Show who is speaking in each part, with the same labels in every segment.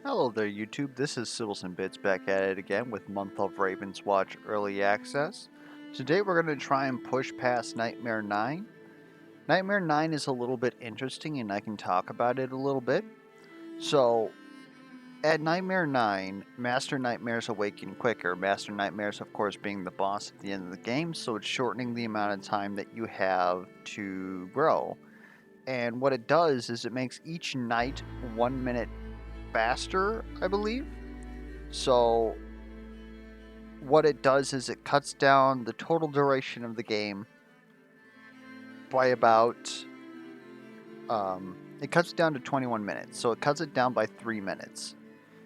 Speaker 1: Hello there YouTube, this is Sibbles and Bits back at it again with month of Ravenswatch Early Access. Today we're going to try and push past Nightmare 9. Nightmare 9 is a little bit interesting and I can talk about it a little bit. So, at Nightmare 9, Master Nightmares awaken quicker. Master Nightmares of course being the boss at the end of the game, so it's shortening the amount of time that you have to grow. And what it does is it makes each night 1 minute faster, I believe. So what it does is it cuts down the total duration of the game by about it cuts down to 21 minutes. So it cuts it down by 3 minutes,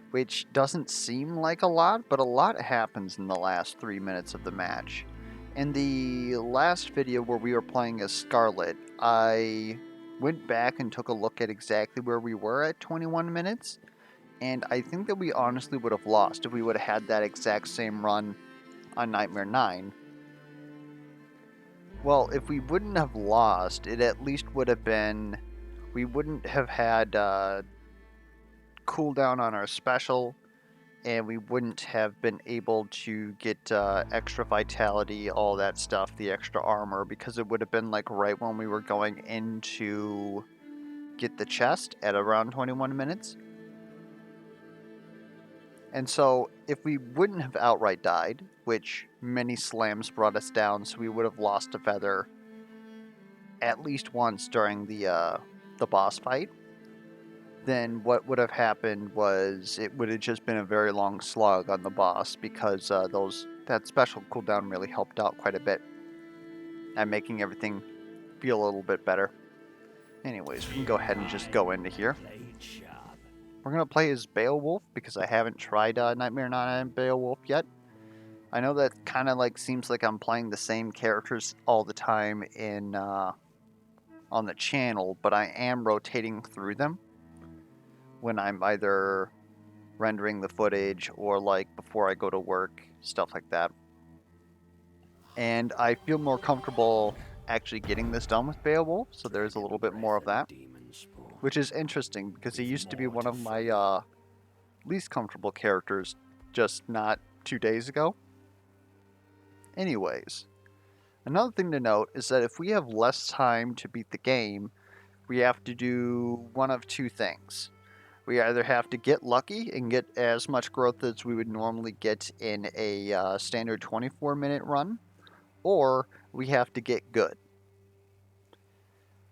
Speaker 1: which doesn't seem like a lot, but a lot happens in the last 3 minutes of the match. In the last video where we were playing as Scarlet, I went back and took a look at exactly where we were at 21 minutes. And I think that we honestly would have lost if we would have had that exact same run on Nightmare 9. Well, if we wouldn't have lost, it at least would have been... We wouldn't have had cooldown on our special, and we wouldn't have been able to get extra vitality, all that stuff, the extra armor, because it would have been like right when we were going in to get the chest at around 21 minutes. And so, if we wouldn't have outright died, which many slams brought us down, so we would have lost a feather at least once during the boss fight, then what would have happened was it would have just been a very long slug on the boss, because that special cooldown really helped out quite a bit at making everything feel a little bit better. Anyways, we can go ahead and just go into here. We're going to play as Beowulf, because I haven't tried Nightmare 9 and Beowulf yet. I know that kind of like seems like I'm playing the same characters all the time in on the channel, but I am rotating through them when I'm either rendering the footage or like before I go to work, stuff like that. And I feel more comfortable actually getting this done with Beowulf, so there's a little bit more of that, which is interesting because he used to be one of my least comfortable characters just not 2 days ago. Anyways, another thing to note is that if we have less time to beat the game, we have to do one of two things. We either have to get lucky and get as much growth as we would normally get in a standard 24-minute run, or we have to get good.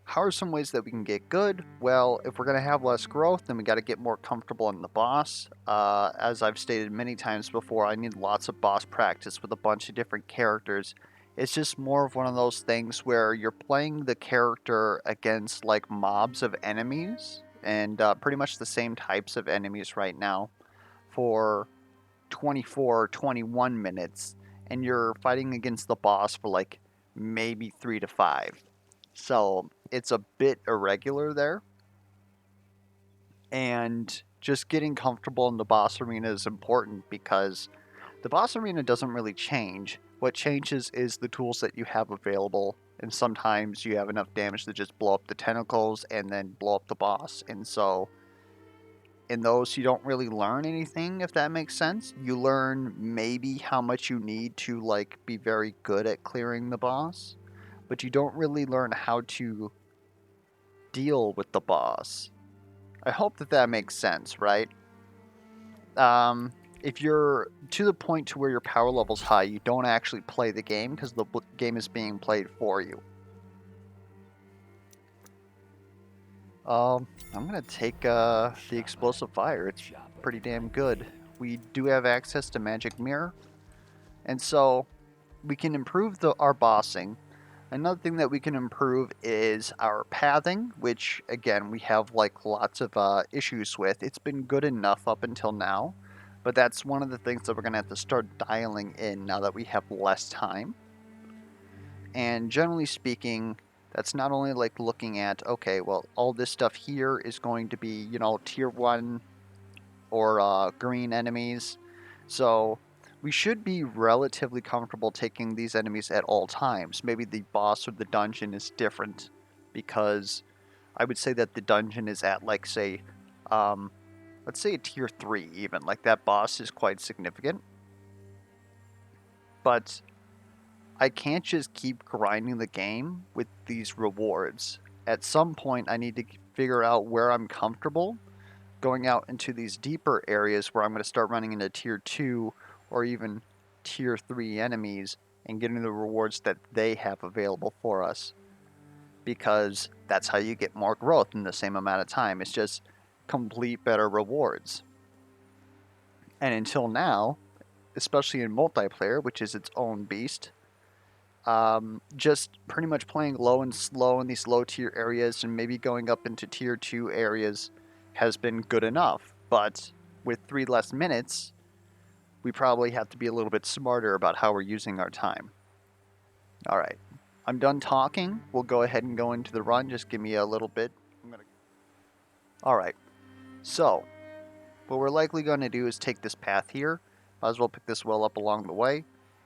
Speaker 1: How are some ways that we can get good? Well, if we're going to have less growth, then we got to get more comfortable in the boss. As I've stated many times before, I need lots of boss practice with a bunch of different characters. It's just more of one of those things where you're playing the character against like mobs of enemies, and pretty much the same types of enemies right now for 24 or 21 minutes, and you're fighting against the boss for like maybe 3 to 5. So it's a bit irregular there, and just getting comfortable in the boss arena is important because the boss arena doesn't really change. What changes is the tools that you have available, and sometimes you have enough damage to just blow up the tentacles and then blow up the boss. And so in those you don't really learn anything, if that makes sense. You learn maybe how much you need to like be very good at clearing the boss, but you don't really learn how to deal with the boss. I hope that that makes sense, right? If you're to the point to where your power level's high, you don't actually play the game because the game is being played for you. I'm gonna take the explosive fire. It's pretty damn good. We do have access to magic mirror, and so we can improve our bossing. Another thing that we can improve is our pathing, which again we have like lots of issues with. It's been good enough up until now, but that's one of the things that we're gonna have to start dialing in now that we have less time. And generally speaking, that's not only like looking at, okay, well, all this stuff here is going to be, you know, tier 1 or green enemies. So we should be relatively comfortable taking these enemies at all times. Maybe the boss or the dungeon is different, because I would say that the dungeon is at like, say, a let's say a tier 3 even. Like, that boss is quite significant. But I can't just keep grinding the game with these rewards. At some point, I need to figure out where I'm comfortable going out into these deeper areas where I'm going to start running into tier 2 or even tier 3 enemies and getting the rewards that they have available for us. Because that's how you get more growth in the same amount of time. It's just complete better rewards. And until now, especially in multiplayer, which is its own beast, just pretty much playing low and slow in these low tier areas and maybe going up into tier 2 areas has been good enough. But with 3 less minutes, we probably have to be a little bit smarter about how we're using our time. Alright, I'm done talking. We'll go ahead and go into the run. Just give me a little bit. Alright, so what we're likely going to do is take this path here. Might as well pick this well up along the way,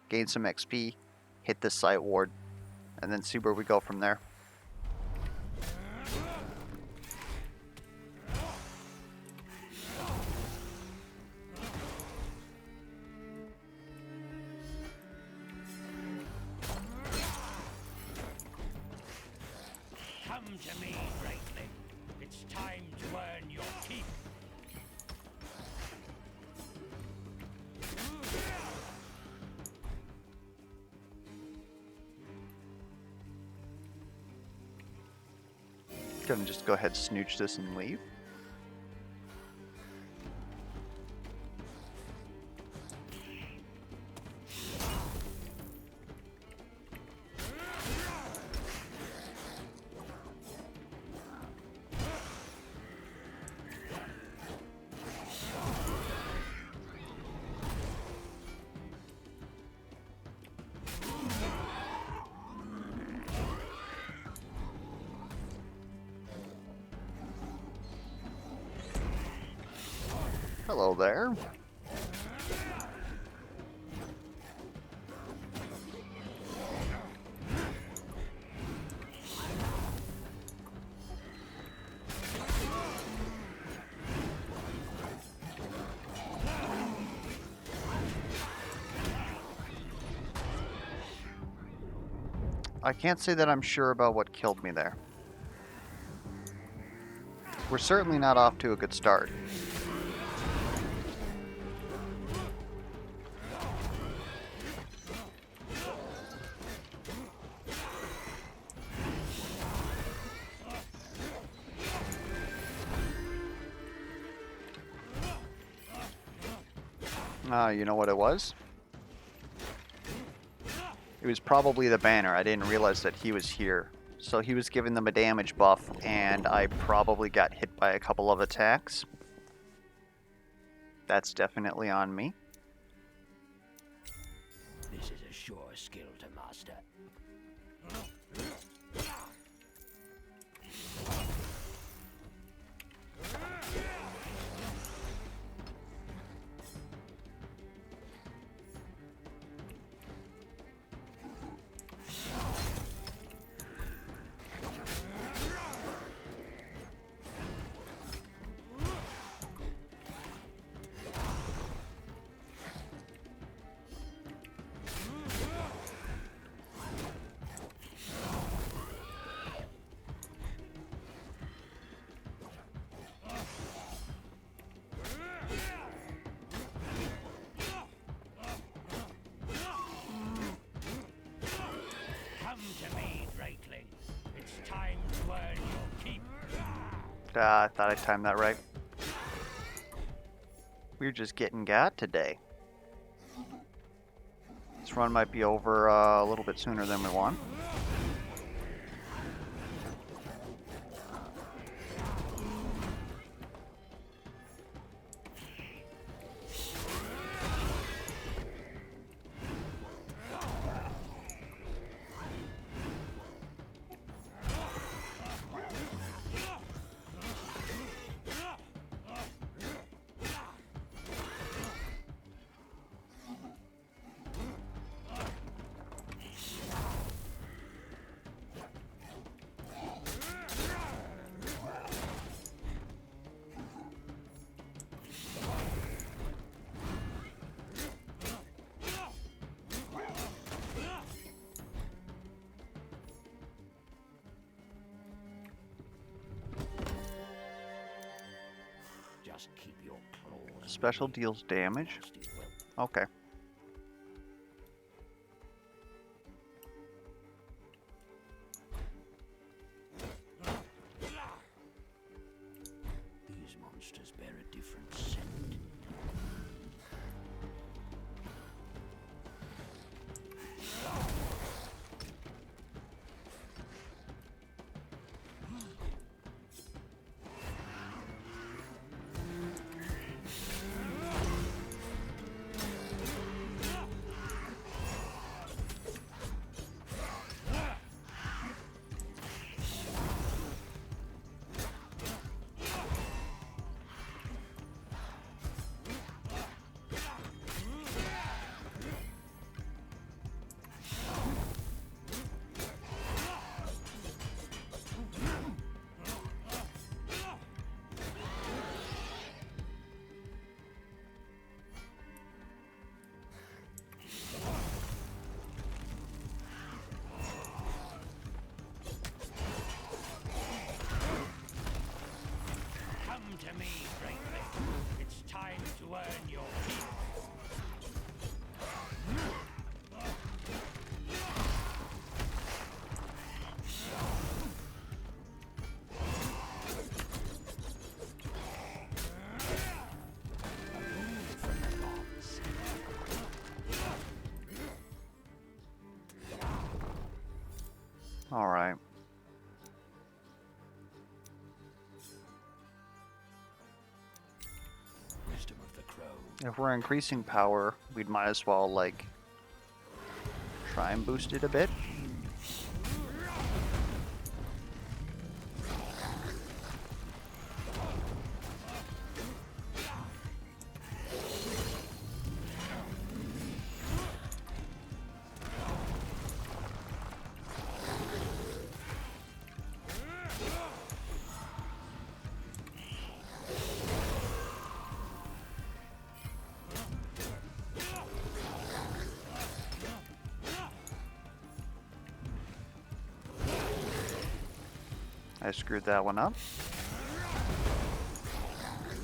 Speaker 1: gain some XP, hit this site ward, and then see where we go from there.
Speaker 2: Come to me, Greatling. It's time to earn your keep.
Speaker 1: Gonna just go ahead, snooch this, and leave. Hello there. I can't say that I'm sure about what killed me there. We're certainly not off to a good start. You know what it was? It was probably the banner. I didn't realize that he was here. So he was giving them a damage buff, and I probably got hit by a couple of attacks. That's definitely on me.
Speaker 2: This is a sure skill to master.
Speaker 1: I thought I timed that right. We're just getting got today. This run might be over a little bit sooner than we want.
Speaker 2: Just keep your claws.
Speaker 1: Special deals damage. Okay.
Speaker 2: These monsters bear a different scent. Come to me, Greatly. It's time to earn your keep.
Speaker 1: All right.
Speaker 2: Wisdom of the crow.
Speaker 1: If we're increasing power, we'd might as well, like, try and boost it a bit. I screwed that one up.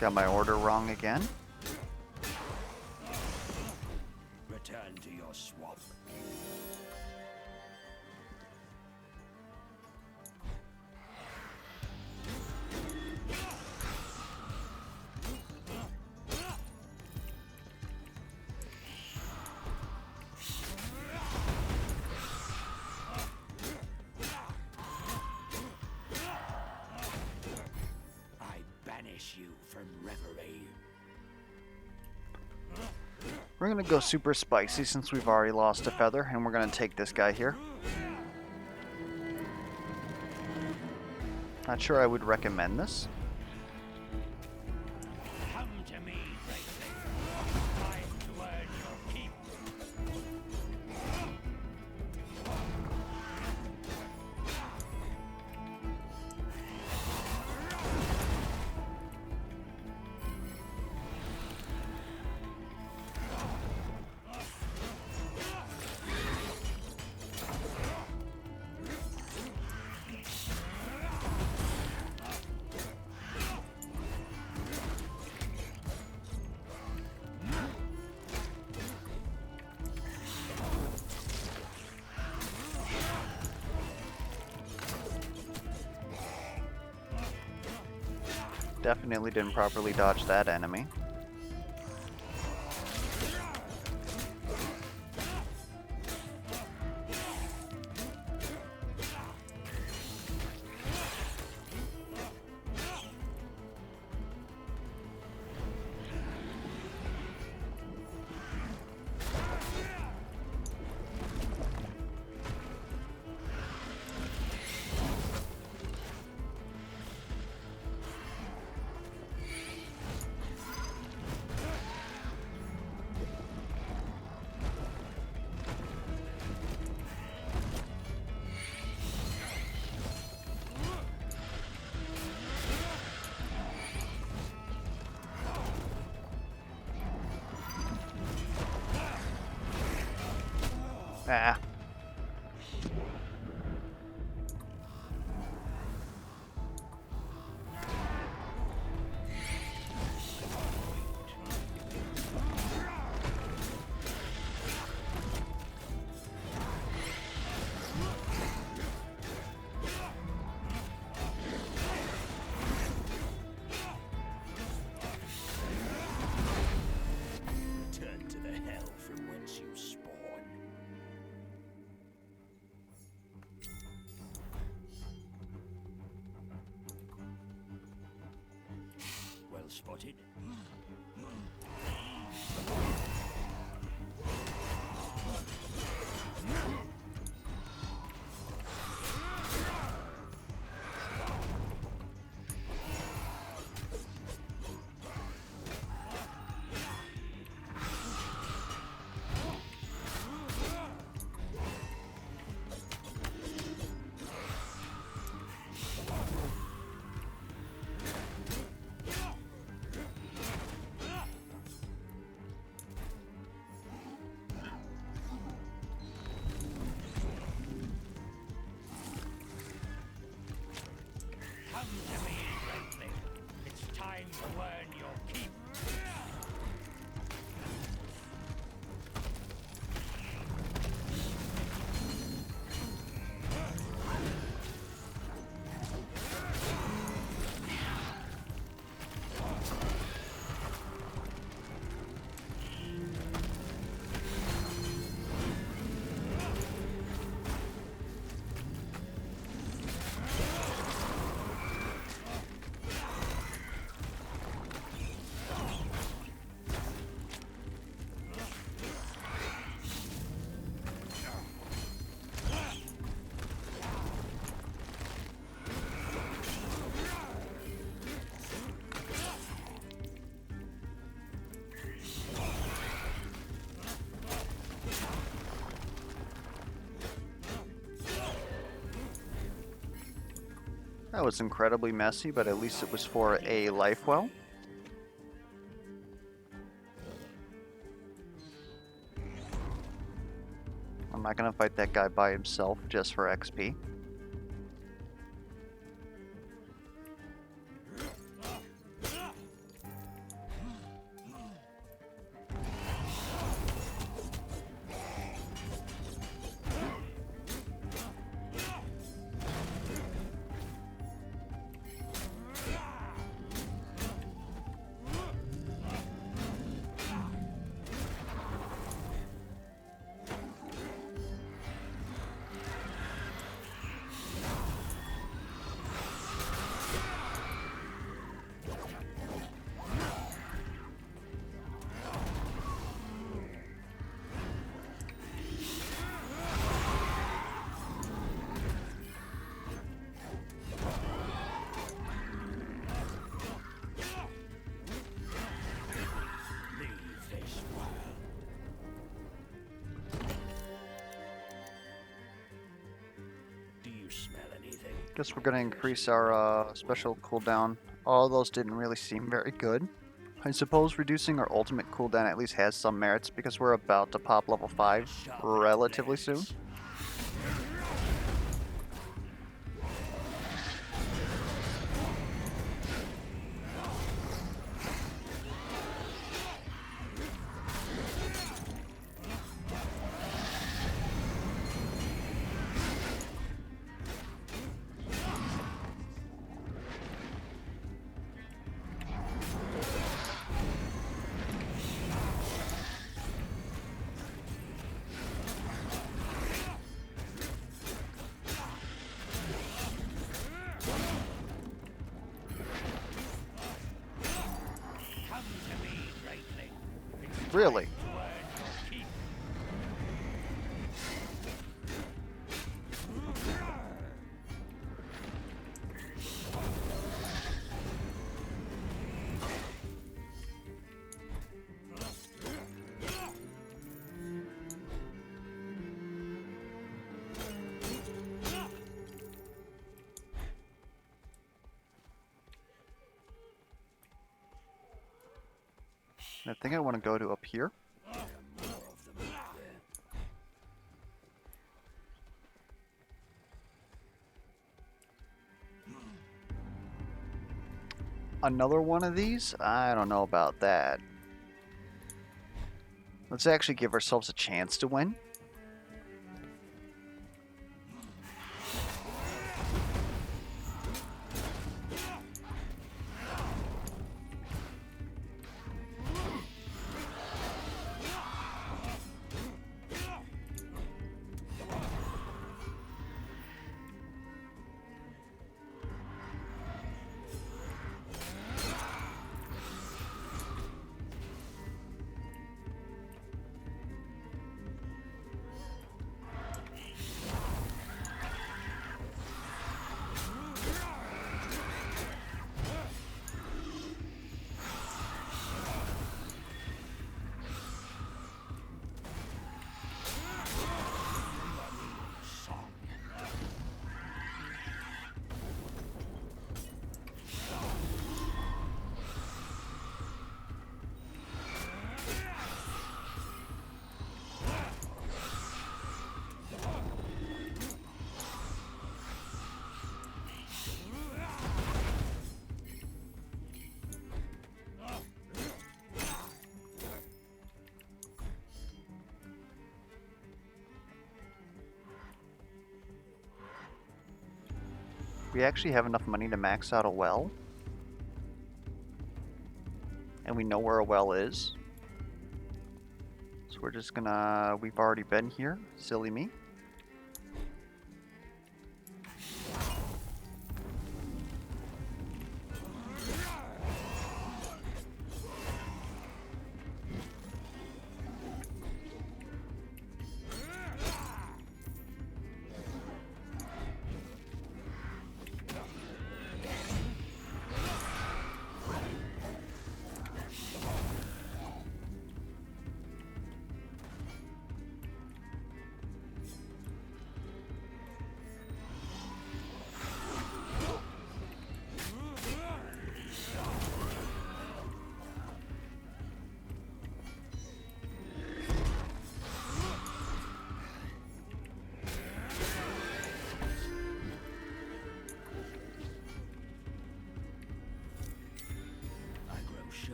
Speaker 1: Got my order wrong again.
Speaker 2: Return to your swamp. I banish you from reverie.
Speaker 1: We're gonna go super spicy since we've already lost a feather, and we're gonna take this guy here. Not sure I would recommend this.
Speaker 2: Come to me, Greatly. Time to earn your keep.
Speaker 1: Definitely didn't properly dodge that enemy. Ah.
Speaker 2: spotted. Come to me, Greatling. It's time to earn your keep.
Speaker 1: That was incredibly messy, but at least it was for a life well. I'm not gonna fight that guy by himself just for XP. Guess we're gonna increase our special cooldown. All those didn't really seem very good. I suppose reducing our ultimate cooldown at least has some merits because we're about to pop level 5 relatively soon. Really? I think I want to go to up here. Another one of these? I don't know about that. Let's actually give ourselves a chance to win. We actually have enough money to max out a well. And we know where a well is. So we're just gonna... We've already been here. Silly me.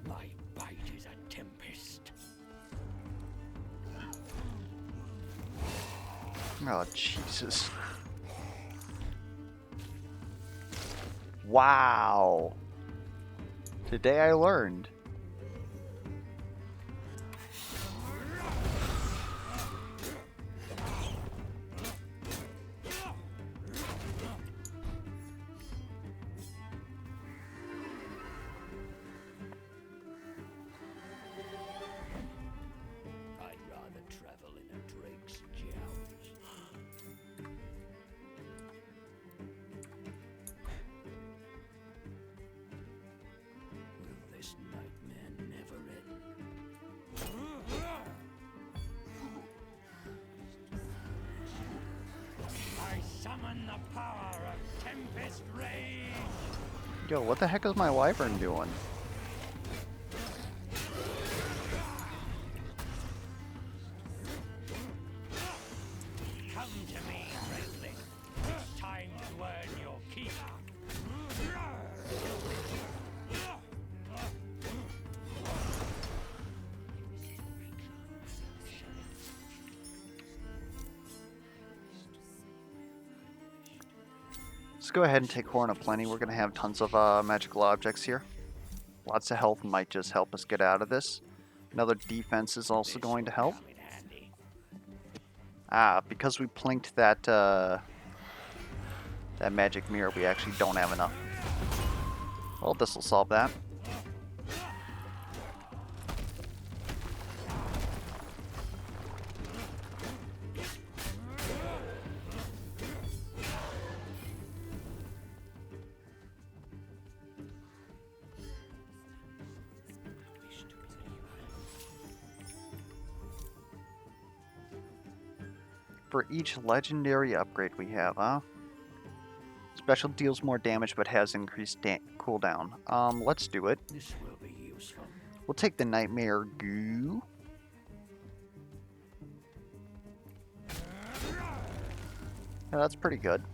Speaker 2: My bite is a tempest.
Speaker 1: Oh, Jesus. Wow. Today I learned.
Speaker 2: I'd rather travel in a drake's jowls. Will this nightmare never end? I summon the power of Tempest Rage!
Speaker 1: Yo, what the heck is my wyvern doing?
Speaker 2: Come to me, Redlick. It's time to earn your keep.
Speaker 1: Let's go ahead and take Horn of Plenty. We're going to have tons of magical objects here. Lots of health might just help us get out of this. Another defense is also going to help.
Speaker 2: Come in handy.
Speaker 1: Ah, because we plinked that that magic mirror, we actually don't have enough. Well, this will solve that. For each legendary upgrade we have, huh? Special deals more damage but has increased cooldown. Let's do it.
Speaker 2: This will be useful.
Speaker 1: We'll take the Nightmare Goo. Yeah, that's pretty good.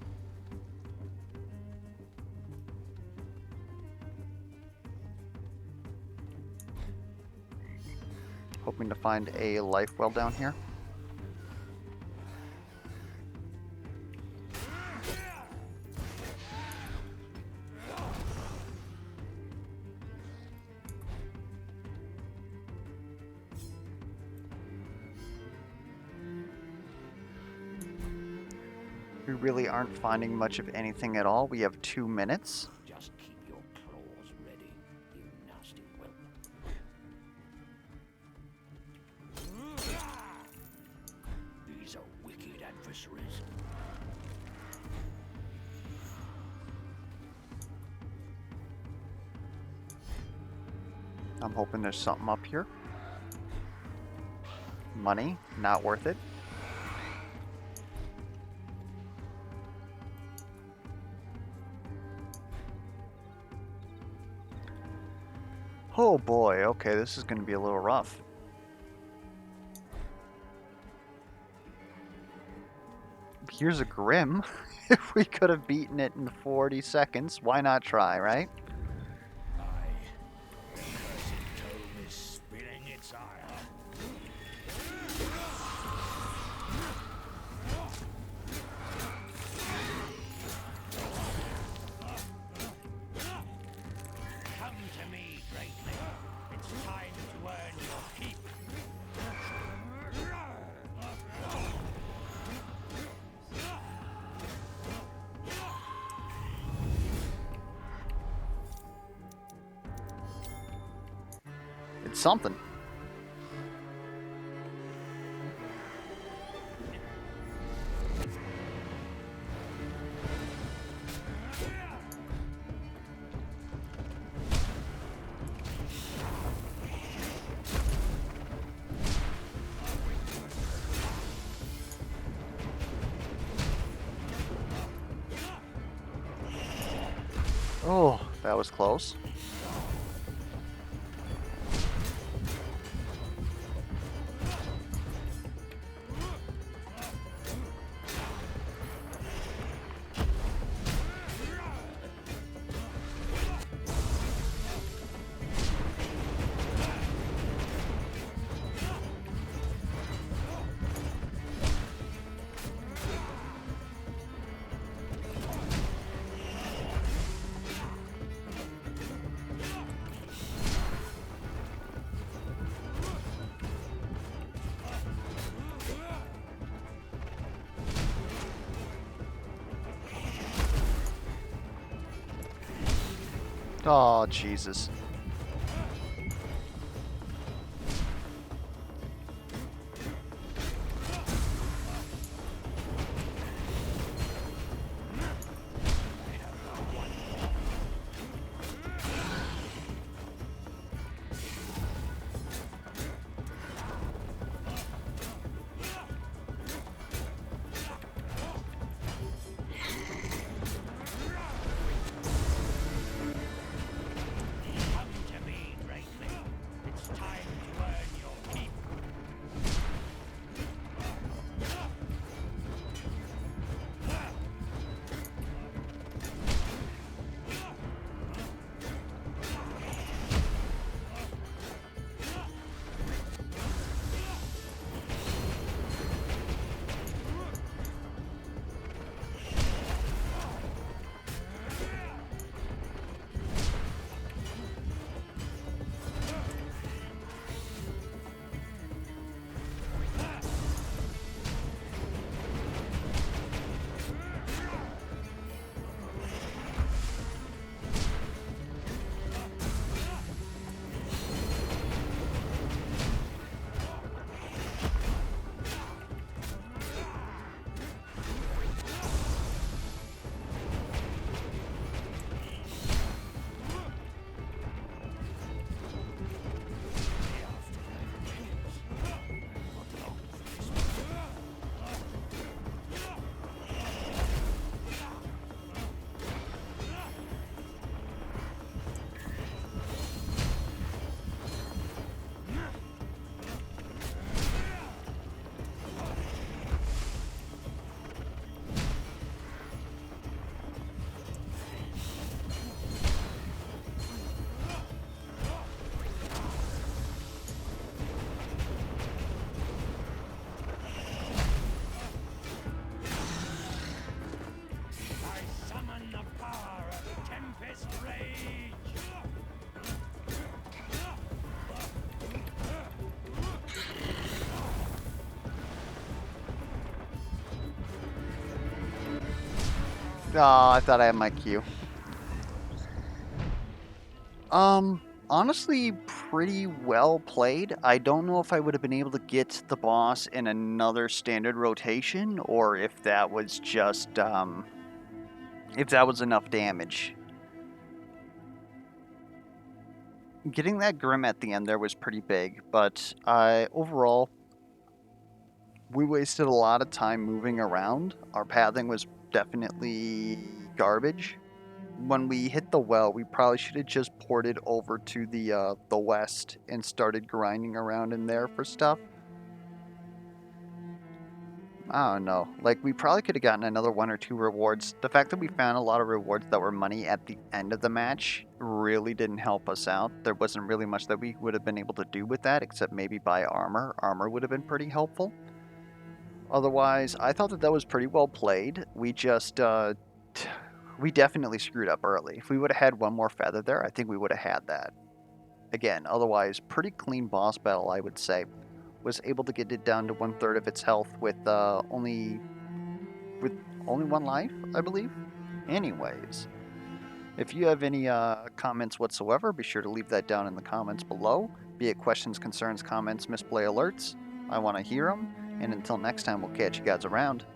Speaker 1: Hoping to find a life well down here. We really aren't finding much of anything at all. We have 2 minutes.
Speaker 2: Just keep your claws ready, you nasty whelp. These are wicked adversaries.
Speaker 1: I'm hoping there's something up here. Money, not worth it. Oh boy, okay, this is going to be a little rough. here's a Grim. If we could have beaten it in 40 seconds, why not try, right?
Speaker 2: Aye, the cursed tome is spilling its ire. Come to me, greatling. It's time to earn your keep.
Speaker 1: It's something. Oh, that was close. Oh, Jesus.
Speaker 2: Come to me, greatling. It's time to earn your keep. I summon the power of Tempest Rage!
Speaker 1: Oh, I thought I had my cue. Honestly, pretty well played. I don't know if I would have been able to get the boss in another standard rotation, or if that was just, if that was enough damage. Getting that Grim at the end there was pretty big, but overall, we wasted a lot of time moving around. Our pathing was definitely garbage. When we hit the well, we probably should have just ported over to the west and started grinding around in there for stuff. I don't know. Like, we probably could have gotten another one or two rewards. The fact that we found a lot of rewards that were money at the end of the match really didn't help us out. There wasn't really much that we would have been able to do with that, except maybe buy armor. Armor would have been pretty helpful. Otherwise, I thought that that was pretty well played. We just, we definitely screwed up early. If we would have had one more feather there, I think we would have had that. Again, otherwise, pretty clean boss battle, I would say. Was able to get it down to 1/3 of its health with only one life, I believe. Anyways, if you have any comments whatsoever, be sure to leave that down in the comments below. Be it questions, concerns, comments, misplay alerts. I want to hear them. And until next time, we'll catch you guys around.